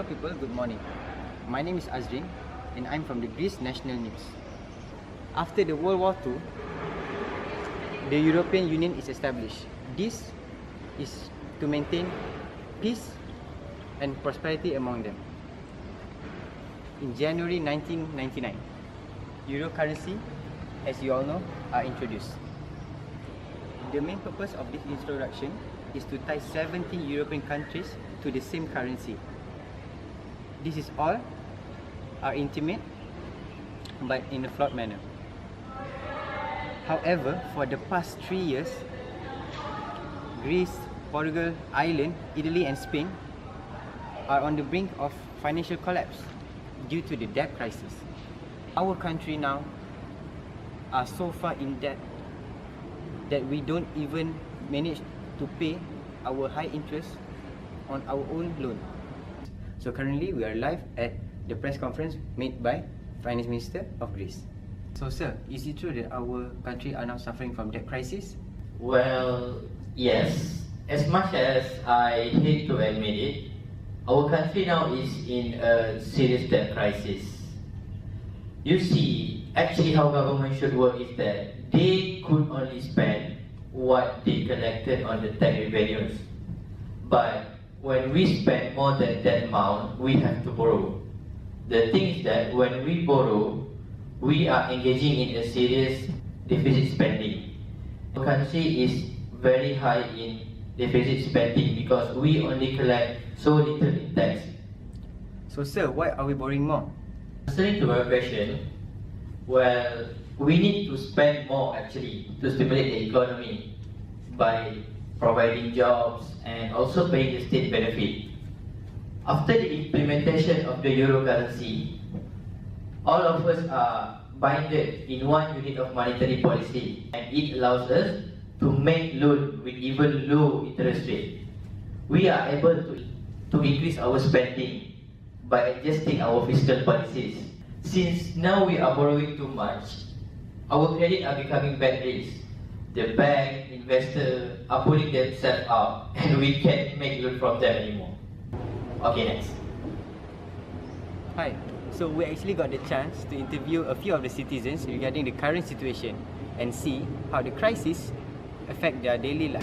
Hello people, good morning. My name is Azrin and I'm from the Greece National News. After the World War II, the European Union is established. This is to maintain peace and prosperity among them. In January 1999, Euro currency, as you all know, are introduced. The main purpose of this introduction is to tie 17 European countries to the same currency. This is all are intimate, but in a flawed manner. However, for the past 3 years, Greece, Portugal, Ireland, Italy and Spain are on the brink of financial collapse due to the debt crisis. Our country now are so far in debt that we don't even manage to pay our high interest on our own loan. So currently we are live at the press conference made by Finance Minister of Greece. So sir, is it true that our country are now suffering from debt crisis? Well, yes. As much as I hate to admit it, our country now is in a serious debt crisis. You see, actually how government should work is that they could only spend what they collected on the tax revenues. But when we spend more than that amount, we have to borrow. The thing is that when we borrow, we are engaging in a serious deficit spending. Our country is very high in deficit spending because we only collect so little in tax. So sir, why are we borrowing more? Answering to my question, well, we need to spend more actually to stimulate the economy by providing jobs and also paying the state benefit. After the implementation of the euro currency, all of us are binded in one unit of monetary policy, and it allows us to make loan with even low interest rate. We are able to increase our spending by adjusting our fiscal policies. Since now we are borrowing too much, our credit are becoming bad rates. The bank, investor are pulling themselves out and we can't make loan from them anymore. Okay, next. Hi, so we actually got the chance to interview a few of the citizens regarding the current situation and see how the crisis affect their daily life.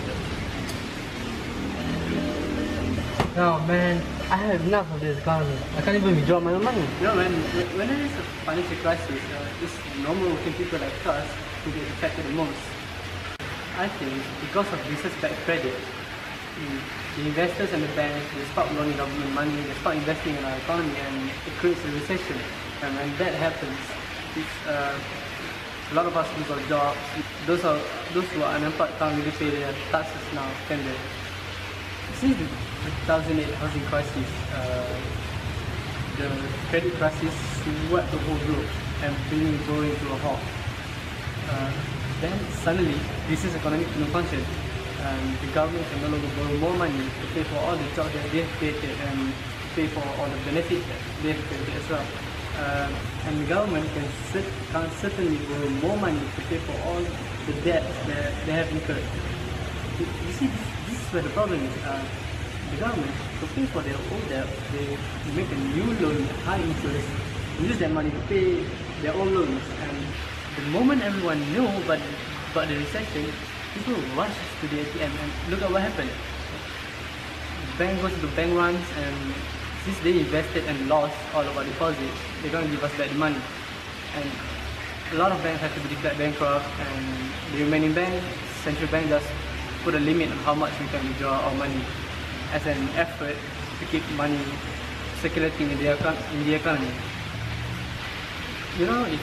No man, I have enough of this economy. I can't even withdraw my own money. You know, when there is a financial crisis, it's normal working people like us who get affected the most. I think because of research-backed credit, the investors and the banks, they stop loaning government money, they stop investing in our economy, and it creates a recession. And when that happens, a lot of us lose our jobs. Those who are unemployed can't really pay their taxes now, can they? Since the 2008 housing crisis, the credit crisis swept the whole globe and bringing borrowing to a halt. Then suddenly, this is economic function, and the government can no longer borrow more money to pay for all the jobs that they've created and pay for all the benefits that they've created as well. And the government can certainly borrow more money to pay for all the debt that they have incurred. You see, this is where the problem is. The government, to pay for their old debt, they make a new loan at high interest, use that money to pay their old loans. And the moment everyone knew about the recession, people rushed to the ATM and look at what happened. The bank goes into bank runs, and since they invested and lost all of our deposits, they're going to give us back the money. And a lot of banks have to be declared bankrupt, and the remaining bank, central bank, just put a limit on how much we can withdraw our money as an effort to keep money circulating in the economy. You know, if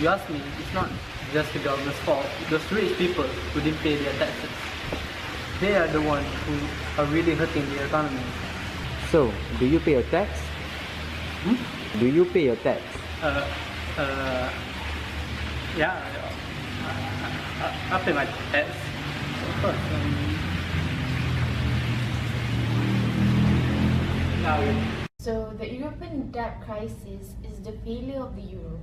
you ask me, it's not just the government's fault. Those rich people who didn't pay their taxes, they are the ones who are really hurting the economy. So, do you pay your tax? Do you pay your tax? Yeah, I pay my tax, of course. So the European debt crisis is the failure of the euro.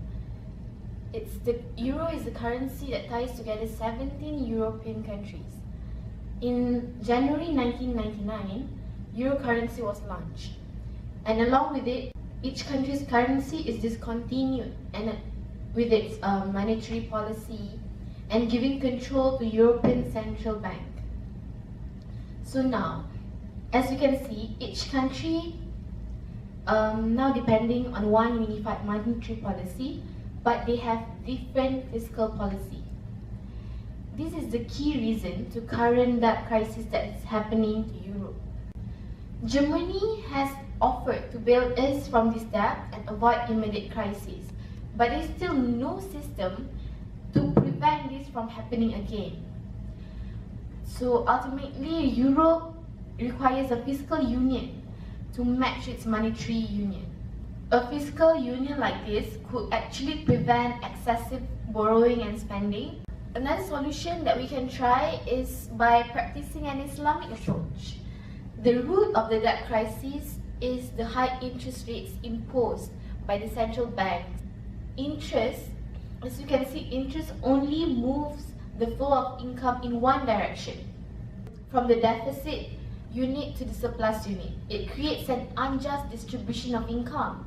The euro is the currency that ties together 17 European countries. In January 1999, euro currency was launched. And along with it, each country's currency is discontinued and with its monetary policy and giving control to European Central Bank. So now, as you can see, each country now depending on one unified monetary policy, but they have different fiscal policy. This is the key reason to current debt crisis that is happening to Europe. Germany has offered to bail us from this debt and avoid immediate crisis, but there is still no system to prevent this from happening again. So ultimately, Europe requires a fiscal union to match its monetary union. A fiscal union like this could actually prevent excessive borrowing and spending. Another solution that we can try is by practicing an Islamic approach. The root of the debt crisis is the high interest rates imposed by the central banks. Interest, as you can see, interest only moves the flow of income in one direction, from the deficit unit to the surplus unit. It creates an unjust distribution of income,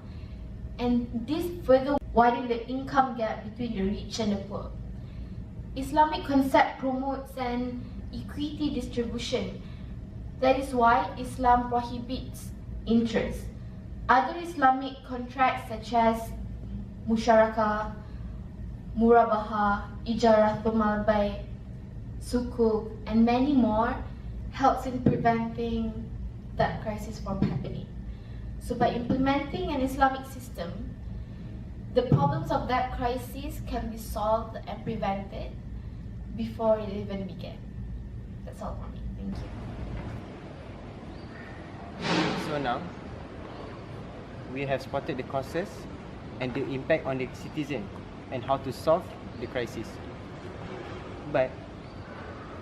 and this further widens the income gap between the rich and the poor. Islamic concept promotes an equity distribution. That is why Islam prohibits interest. Other Islamic contracts such as musyarakah, murabaha, ijaratul malbay, sukuk, and many more helps in preventing that crisis from happening. So by implementing an Islamic system, the problems of that crisis can be solved and prevented before it even began. That's all for me. Thank you. So now, we have spotted the causes and the impact on the citizen and how to solve the crisis. But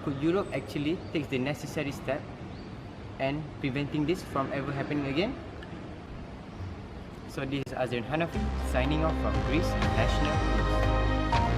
could Europe actually take the necessary step and preventing this from ever happening again? So this is Azrin Hanafi signing off from Greece National News.